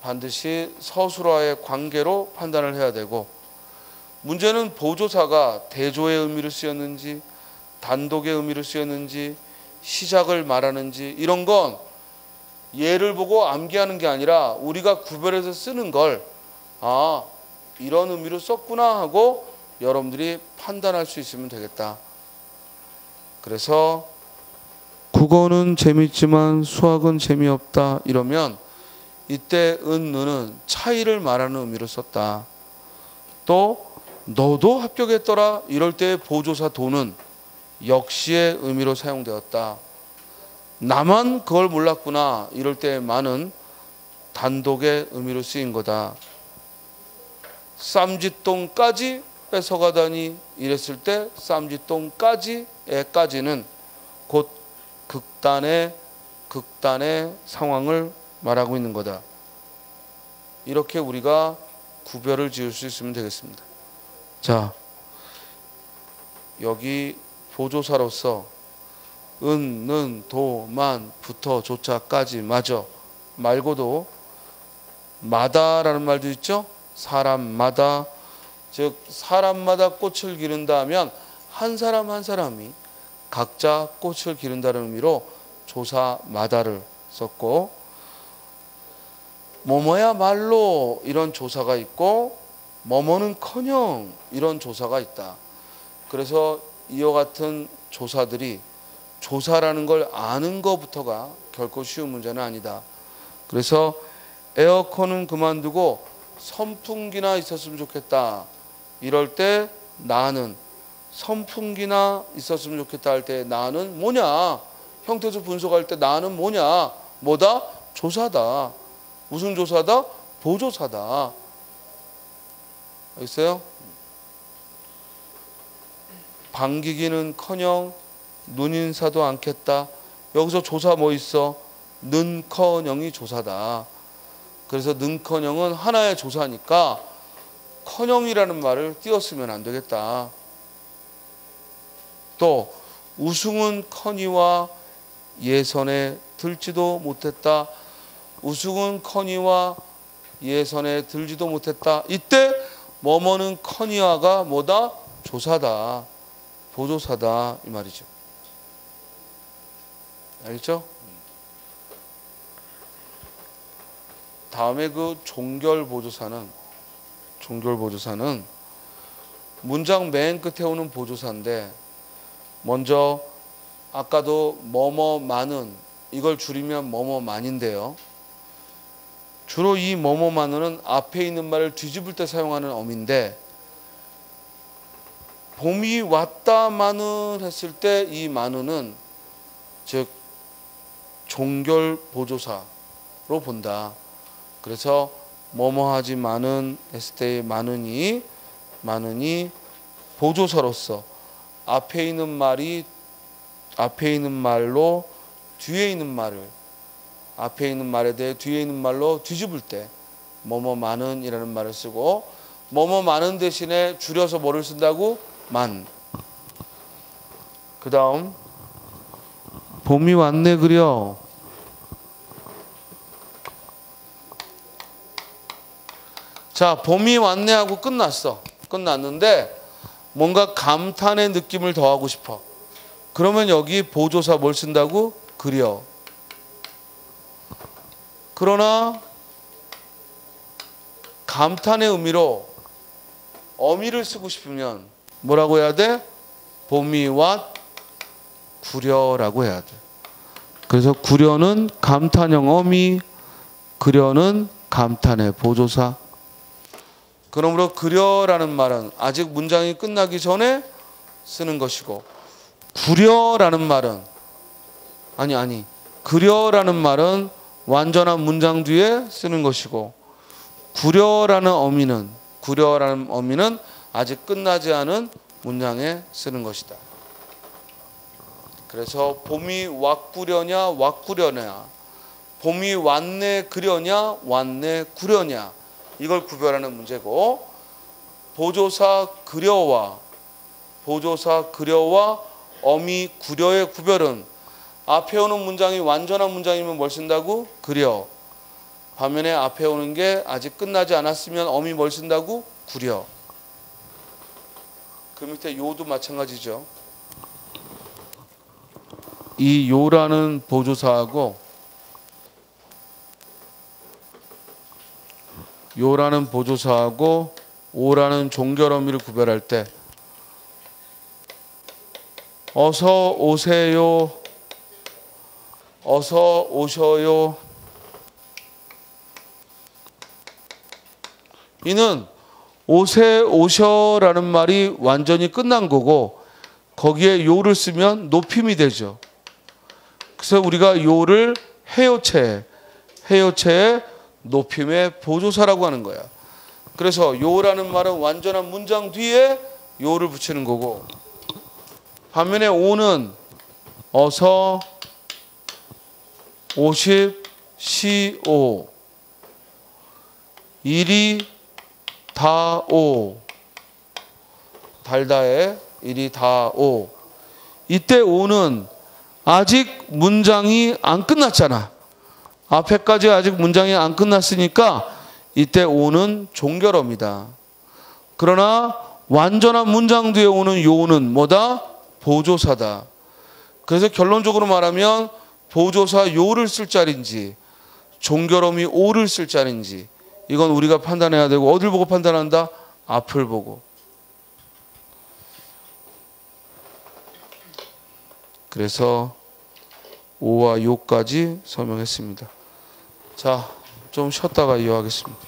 반드시 서술어와의 관계로 판단을 해야 되고, 문제는 보조사가 대조의 의미를 쓰였는지 단독의 의미를 쓰였는지 시작을 말하는지 이런 건 예를 보고 암기하는 게 아니라 우리가 구별해서 쓰는 걸 이런 의미로 썼구나 하고 여러분들이 판단할 수 있으면 되겠다. 그래서 국어는 재밌지만 수학은 재미없다 이러면 이때 은, 느는 차이를 말하는 의미로 썼다. 또 너도 합격했더라 이럴 때 보조사 도는 역시의 의미로 사용되었다. 나만 그걸 몰랐구나 이럴 때 만은 단독의 의미로 쓰인 거다. 쌈짓돈까지 뺏어가다니 이랬을 때 쌈짓돈까지에까지는 곧 극단의 상황을 말하고 있는 거다. 이렇게 우리가 구별을 지을 수 있으면 되겠습니다. 자, 여기 보조사로서 은, 는, 도, 만, 부터, 조차까지 맞아 말고도 마다라는 말도 있죠. 사람마다, 즉 사람마다 꽃을 기른다 하면 한 사람 한 사람이 각자 꽃을 기른다는 의미로 조사마다를 썼고, 뭐뭐야말로 이런 조사가 있고 뭐뭐는커녕 이런 조사가 있다. 그래서 이와 같은 조사들이 조사라는 걸 아는 것부터가 결코 쉬운 문제는 아니다. 그래서 에어컨은 그만두고 선풍기나 있었으면 좋겠다 이럴 때 나는, 선풍기나 있었으면 좋겠다 할 때 나는 뭐냐, 형태소 분석할 때 나는 뭐냐, 뭐다? 조사다. 무슨 조사다? 보조사다. 알겠어요? 반기기는커녕 눈인사도 않겠다. 여기서 조사 뭐 있어? 는커녕이 조사다. 그래서 는커녕은 하나의 조사니까 커녕이라는 말을 띄었으면 안 되겠다. 또 우승은커니와 예선에 들지도 못했다. 우승은커니와 예선에 들지도 못했다. 이때 뭐뭐는커니와가 뭐다? 조사다. 보조사다 이 말이죠. 알겠죠? 다음에 그 종결보조사는 문장 맨 끝에 오는 보조사인데 먼저 아까도 뭐뭐만은 이걸 줄이면 뭐뭐만인데요. 주로 이 뭐뭐만은 앞에 있는 말을 뒤집을 때 사용하는 어민데 봄이 왔다마는 했을 때 이 마는은 즉 종결 보조사로 본다. 그래서 뭐뭐하지마는 했을 때의 마는이 보조사로서 앞에 있는 말로 뒤에 있는 말을 앞에 있는 말에 대해 뒤에 있는 말로 뒤집을 때 뭐뭐마는이라는 말을 쓰고 뭐뭐마는 대신에 줄여서 뭐를 쓴다고? 만. 그 다음 봄이 왔네 그려. 자, 봄이 왔네 하고 끝났는데 뭔가 감탄의 느낌을 더하고 싶어. 그러면 여기 보조사 뭘 쓴다고? 그려. 그러나 감탄의 의미로 어미를 쓰고 싶으면 뭐라고 해야 돼? 봄이 왔 구려라고 해야 돼. 그래서 구려는 감탄형 어미, 그려는 감탄의 보조사. 그러므로 그려라는 말은 아직 문장이 끝나기 전에 쓰는 것이고 구려라는 말은 그려라는 말은 완전한 문장 뒤에 쓰는 것이고 구려라는 어미는 아직 끝나지 않은 문장에 쓰는 것이다. 그래서 봄이 왔구려냐 왔구려냐, 봄이 왔네 그려냐 왔네 구려냐, 이걸 구별하는 문제고 보조사 그려와 어미 구려의 구별은 앞에 오는 문장이 완전한 문장이면 뭘 쓴다고? 그려. 반면에 앞에 오는 게 아직 끝나지 않았으면 어미 뭘 쓴다고? 구려. 그 밑에 요도 마찬가지죠. 이 요라는 보조사하고 오라는 종결 어미를 구별할 때 어서 오세요, 어서 오셔요, 이는 오세 오셔라는 말이 완전히 끝난 거고 거기에 요를 쓰면 높임이 되죠. 그래서 우리가 요를 해요체의 높임의 보조사라고 하는 거야. 그래서 요라는 말은 완전한 문장 뒤에 요를 붙이는 거고 반면에 오는 어서 오십시오, 이리 다오, 달다의 이리 다오, 이때 오는 아직 문장이 안 끝났잖아. 앞에까지 아직 문장이 안 끝났으니까 이때 오는 종결어입니다. 그러나 완전한 문장 뒤에 오는 요는 뭐다? 보조사다. 그래서 결론적으로 말하면 보조사 요를 쓸 자리인지 종결어미 오를 쓸 자리인지 이건 우리가 판단해야 되고 어딜 보고 판단한다? 앞을 보고. 그래서 오와 요까지 설명했습니다. 자, 좀 쉬었다가 이어가겠습니다.